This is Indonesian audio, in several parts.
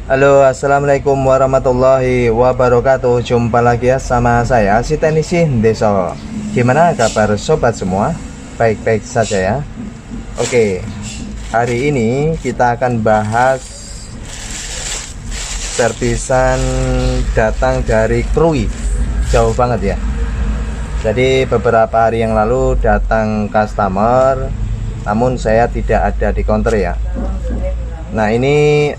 Halo, assalamualaikum warahmatullahi wabarakatuh. Jumpa lagi ya sama saya, si Teknisi Deso. Gimana kabar sobat semua? Baik-baik saja ya. Oke, hari ini kita akan bahas servisan datang dari Krui. Jauh banget ya. Jadi beberapa hari yang lalu datang customer, namun saya tidak ada di counter ya. Nah, ini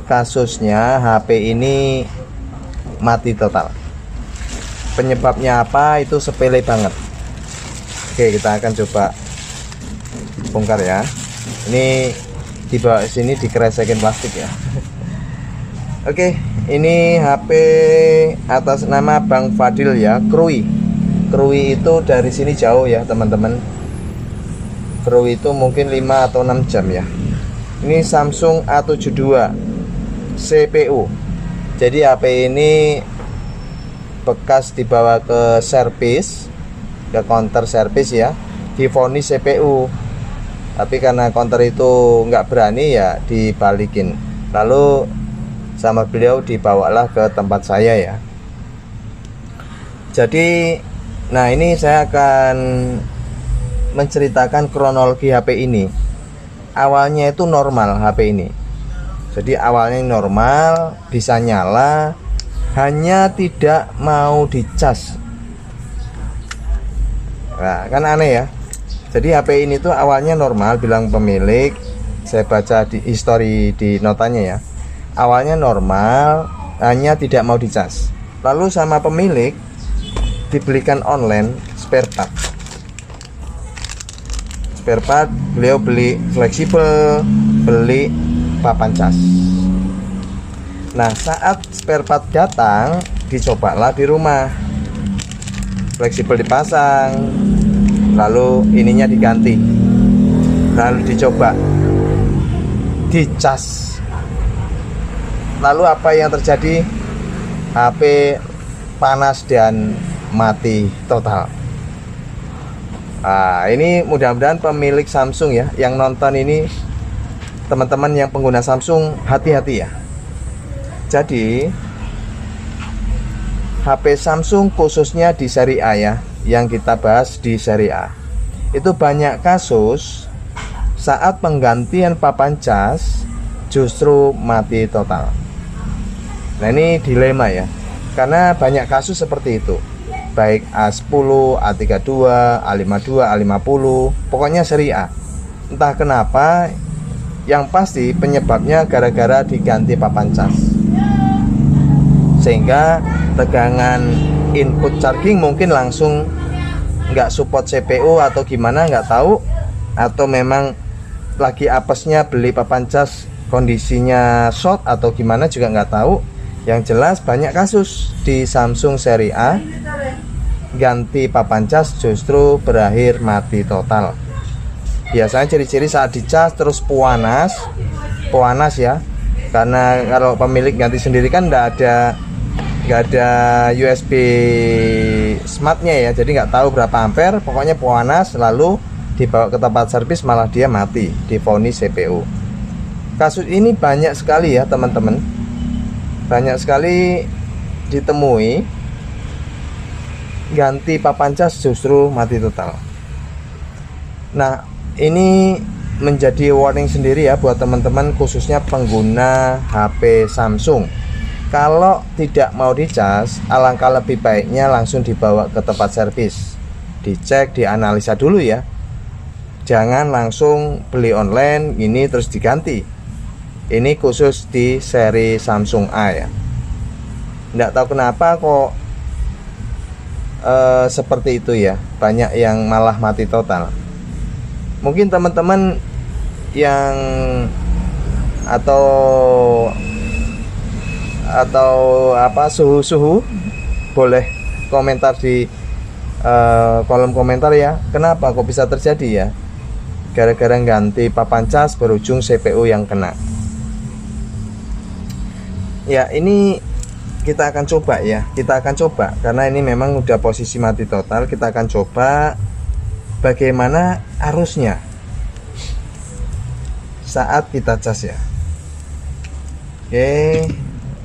kasusnya HP ini mati total. Penyebabnya apa? Itu sepele banget. Oke, kita akan coba bongkar ya. Ini dibawa sini dikeresekin plastik ya. Oke, ini HP atas nama Bang Fadil ya, Krui. Krui itu dari sini jauh ya teman-teman. Krui itu mungkin 5 atau 6 jam ya. Ini Samsung A72 CPU. Jadi HP ini bekas dibawa ke servis, ke counter servis ya, divonis CPU. Tapi karena counter itu nggak berani ya dibalikin. Lalu sama beliau dibawalah ke tempat saya ya. Jadi, nah ini saya akan menceritakan kronologi HP ini. Awalnya itu normal HP ini. Jadi awalnya normal, bisa nyala, hanya tidak mau dicas. Nah, kan aneh ya. Jadi HP ini tuh awalnya normal, bilang pemilik. Saya baca di history di notanya ya. Awalnya normal, hanya tidak mau dicas. Lalu sama pemilik dibelikan online spare part. Spare part beliau beli fleksibel, beli papan cas. Nah, saat spare part datang, dicobalah di rumah. Fleksibel dipasang, lalu ininya diganti. Lalu dicoba dicas. Lalu apa yang terjadi? HP panas dan mati total. Nah, ini mudah-mudahan pemilik Samsung ya yang nonton ini, teman-teman yang pengguna Samsung, hati-hati ya. Jadi HP Samsung khususnya di seri A ya, yang kita bahas di seri A, itu banyak kasus saat penggantian papan cas justru mati total. Nah, ini dilema ya, karena banyak kasus seperti itu, baik A10, A32, A52, A50, pokoknya seri A. Entah kenapa, yang pasti penyebabnya gara-gara diganti papan cas, sehingga tegangan input charging mungkin langsung nggak support CPU atau gimana, nggak tahu, atau memang lagi apesnya beli papan cas kondisinya short atau gimana juga nggak tahu. Yang jelas banyak kasus di Samsung seri A ganti papan cas justru berakhir mati total. Biasanya ciri-ciri saat dicas terus puanas ya, karena kalau pemilik ganti sendiri kan nggak ada USB smartnya ya, jadi nggak tahu berapa ampere, pokoknya puanas, lalu dibawa ke tempat servis malah dia mati, divonis CPU. Kasus ini banyak sekali ya teman-teman, banyak sekali ditemui, ganti papan cas justru mati total. Nah, ini menjadi warning sendiri ya buat teman-teman, khususnya pengguna HP Samsung. Kalau tidak mau dicas, alangkah lebih baiknya langsung dibawa ke tempat servis, dicek, dianalisa dulu ya. Jangan langsung beli online ini terus diganti. Ini khusus di seri Samsung A ya. Nggak tahu kenapa kok seperti itu ya, banyak yang malah mati total. Mungkin teman-teman yang atau apa suhu boleh komentar di kolom komentar ya, kenapa kok bisa terjadi ya, gara-gara ganti papan cas berujung CPU yang kena. Ya, ini kita akan coba ya, karena ini memang udah posisi mati total. Kita akan coba bagaimana arusnya saat kita cas ya. Oke,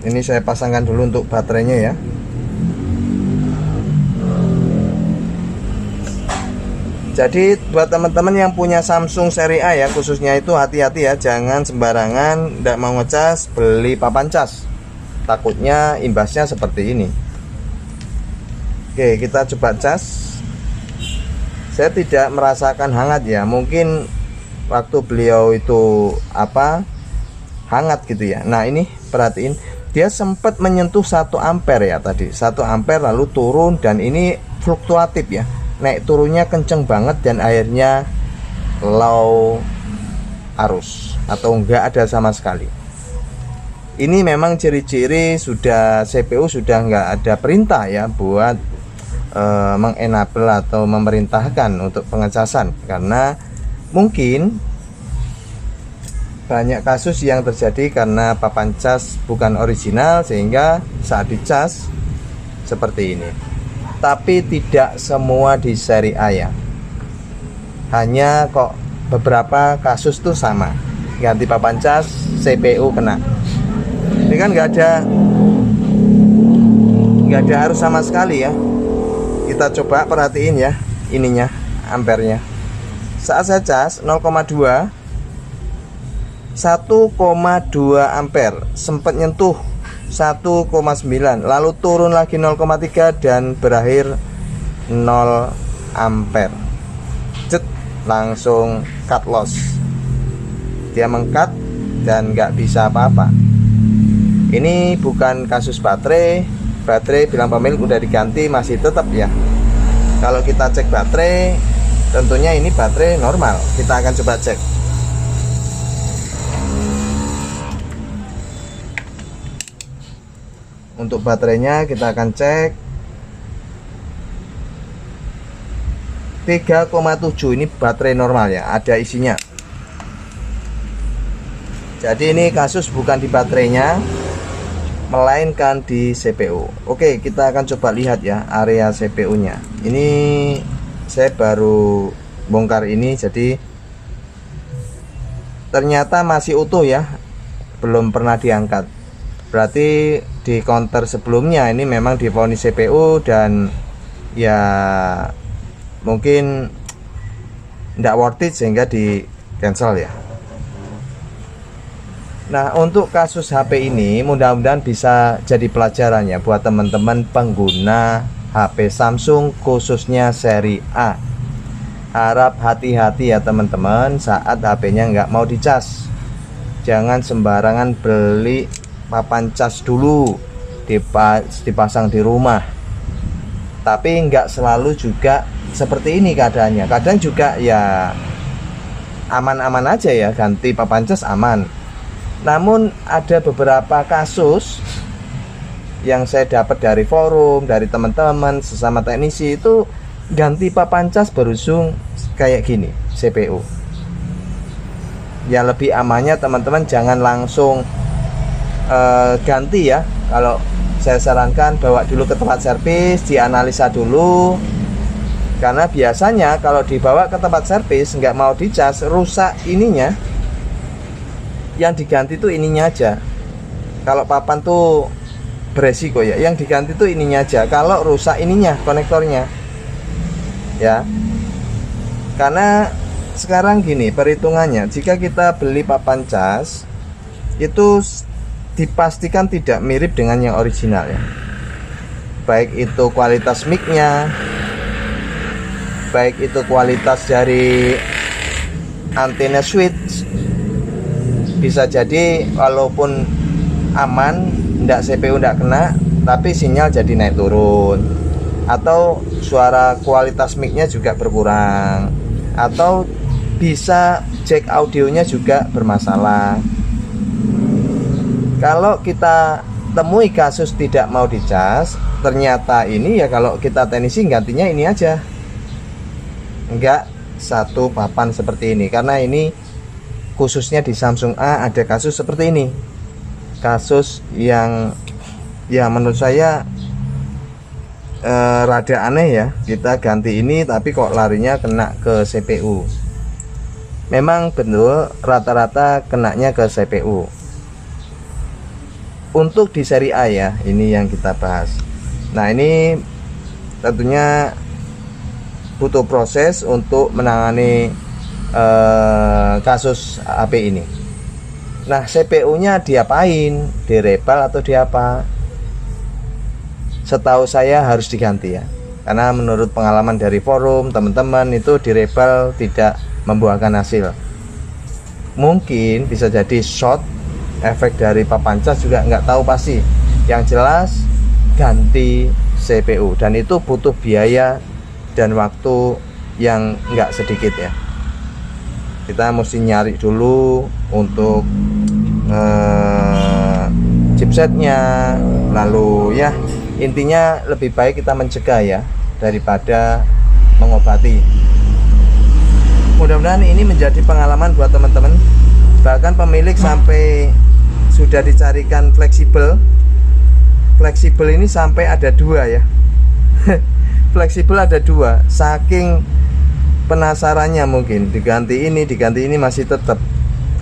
ini saya pasangkan dulu untuk baterainya ya. Jadi buat teman-teman yang punya Samsung seri A ya, khususnya itu hati-hati ya, jangan sembarangan tidak mau ngecas beli papan cas. Takutnya imbasnya seperti ini. Oke, kita coba cas. Saya tidak merasakan hangat ya, mungkin waktu beliau itu hangat gitu ya. Nah, ini perhatiin, dia sempat menyentuh 1 ampere ya tadi. 1 ampere lalu turun, dan ini fluktuatif ya. Naik turunnya kenceng banget dan akhirnya low arus atau enggak ada sama sekali. Ini memang ciri-ciri sudah CPU sudah enggak ada perintah ya buat mengenable atau memerintahkan untuk pengecasan, karena mungkin banyak kasus yang terjadi karena papan cas bukan original sehingga saat dicas seperti ini. Tapi tidak semua di seri A ya, hanya kok beberapa kasus tuh sama, ganti papan cas CPU kena. Ini kan nggak ada arus sama sekali ya. Kita coba perhatiin ya ininya, ampernya. Saat saya cas 0,2 1,2 ampere, sempat nyentuh 1,9, lalu turun lagi 0,3 dan berakhir 0 ampere. Cet, langsung cut loss. Dia mengcut dan nggak bisa apa-apa. Ini bukan kasus baterai bilang pemilik udah diganti masih tetap ya. Kalau kita cek baterai, tentunya ini baterai normal. Kita akan coba cek. Untuk baterainya kita akan cek 3,7. Ini baterai normal ya, ada isinya. Jadi ini kasus bukan di baterainya, melainkan di CPU. Oke, kita akan coba lihat ya area CPU nya. Ini saya baru bongkar ini, jadi ternyata masih utuh ya, belum pernah diangkat. Berarti di counter sebelumnya ini memang divonis CPU dan ya mungkin tidak worth it sehingga di cancel ya. Nah, untuk kasus HP ini mudah-mudahan bisa jadi pelajaran ya buat teman-teman pengguna HP Samsung khususnya seri A. Harap hati-hati ya teman-teman saat HP-nya nggak mau dicas. Jangan sembarangan beli papan cas dulu dipasang di rumah. Tapi nggak selalu juga seperti ini keadaannya. Kadang juga ya aman-aman aja ya, ganti papan cas aman. Namun ada beberapa kasus yang saya dapat dari forum, dari teman-teman sesama teknisi, itu ganti papan cas berujung kayak gini CPU. Ya lebih amannya teman-teman jangan langsung ganti ya. Kalau saya sarankan bawa dulu ke tempat servis, dianalisa dulu, karena biasanya kalau dibawa ke tempat servis nggak mau dicas, rusak ininya. Yang diganti tuh ininya aja. Kalau papan tuh beresiko ya, yang diganti tuh ininya aja. Kalau rusak ininya, konektornya ya. Karena sekarang gini perhitungannya, jika kita beli papan cas itu dipastikan tidak mirip dengan yang original ya, baik itu kualitas mic-nya, baik itu kualitas dari antena switch. Bisa jadi walaupun aman, CPU tidak kena, tapi sinyal jadi naik turun, atau suara kualitas mic-nya juga berkurang, atau bisa jack audionya juga bermasalah. Kalau kita temui kasus tidak mau dicas, ternyata ini ya, kalau kita teknisi gantinya ini aja, enggak satu papan seperti ini. Karena ini khususnya di Samsung A ada kasus seperti ini, kasus yang ya menurut saya rada aneh ya. Kita ganti ini tapi kok larinya kena ke CPU. Memang betul rata-rata kenanya ke CPU. untuk di seri A ya, ini yang kita bahas. Nah, ini tentunya butuh proses untuk menangani kasus HP ini. Nah, CPU-nya diapain? Direpel atau diapa? Setahu saya harus diganti ya. Karena menurut pengalaman dari forum teman-teman itu direpel tidak membuahkan hasil. Mungkin bisa jadi short, efek dari papan cas juga nggak tahu pasti. Yang jelas ganti CPU, dan itu butuh biaya dan waktu yang nggak sedikit ya. Kita mesti nyari dulu untuk chipsetnya, lalu ya intinya lebih baik kita mencegah ya daripada mengobati. Mudah-mudahan ini menjadi pengalaman buat teman-teman. Bahkan pemilik sampai sudah dicarikan fleksibel ini sampai ada 2 ya. Fleksibel ada 2, saking penasarannya mungkin diganti ini masih tetap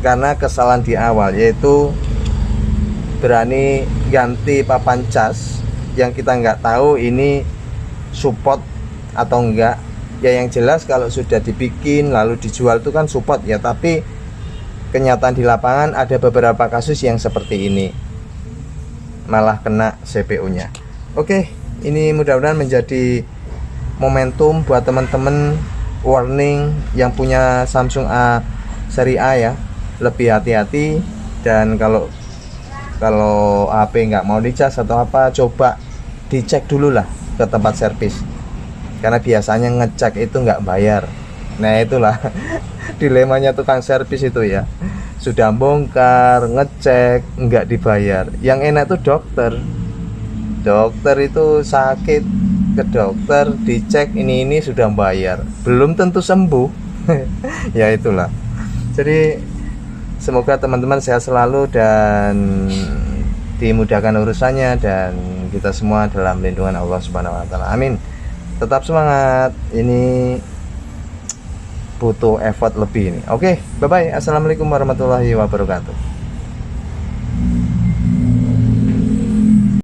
karena kesalahan di awal, yaitu berani ganti papan cas yang kita nggak tahu ini support atau enggak ya. Yang jelas kalau sudah dibikin lalu dijual itu kan support ya, tapi kenyataan di lapangan ada beberapa kasus yang seperti ini, malah kena CPU-nya. Oke, ini mudah-mudahan menjadi momentum buat teman-teman, warning yang punya Samsung A seri A ya, lebih hati-hati. Dan kalau HP nggak mau dicas atau apa, coba dicek dulu lah ke tempat servis, karena biasanya ngecek itu nggak bayar. Nah itulah dilemanya tukang servis itu ya, sudah bongkar ngecek nggak dibayar. Yang enak tuh dokter itu sakit ke dokter, dicek ini sudah bayar, belum tentu sembuh. Ya itulah. Jadi semoga teman-teman sehat selalu dan dimudahkan urusannya, dan kita semua dalam lindungan Allah Subhanahu wa taala. Amin. Tetap semangat. Ini butuh effort lebih ini. Oke, bye bye. Assalamualaikum warahmatullahi wabarakatuh.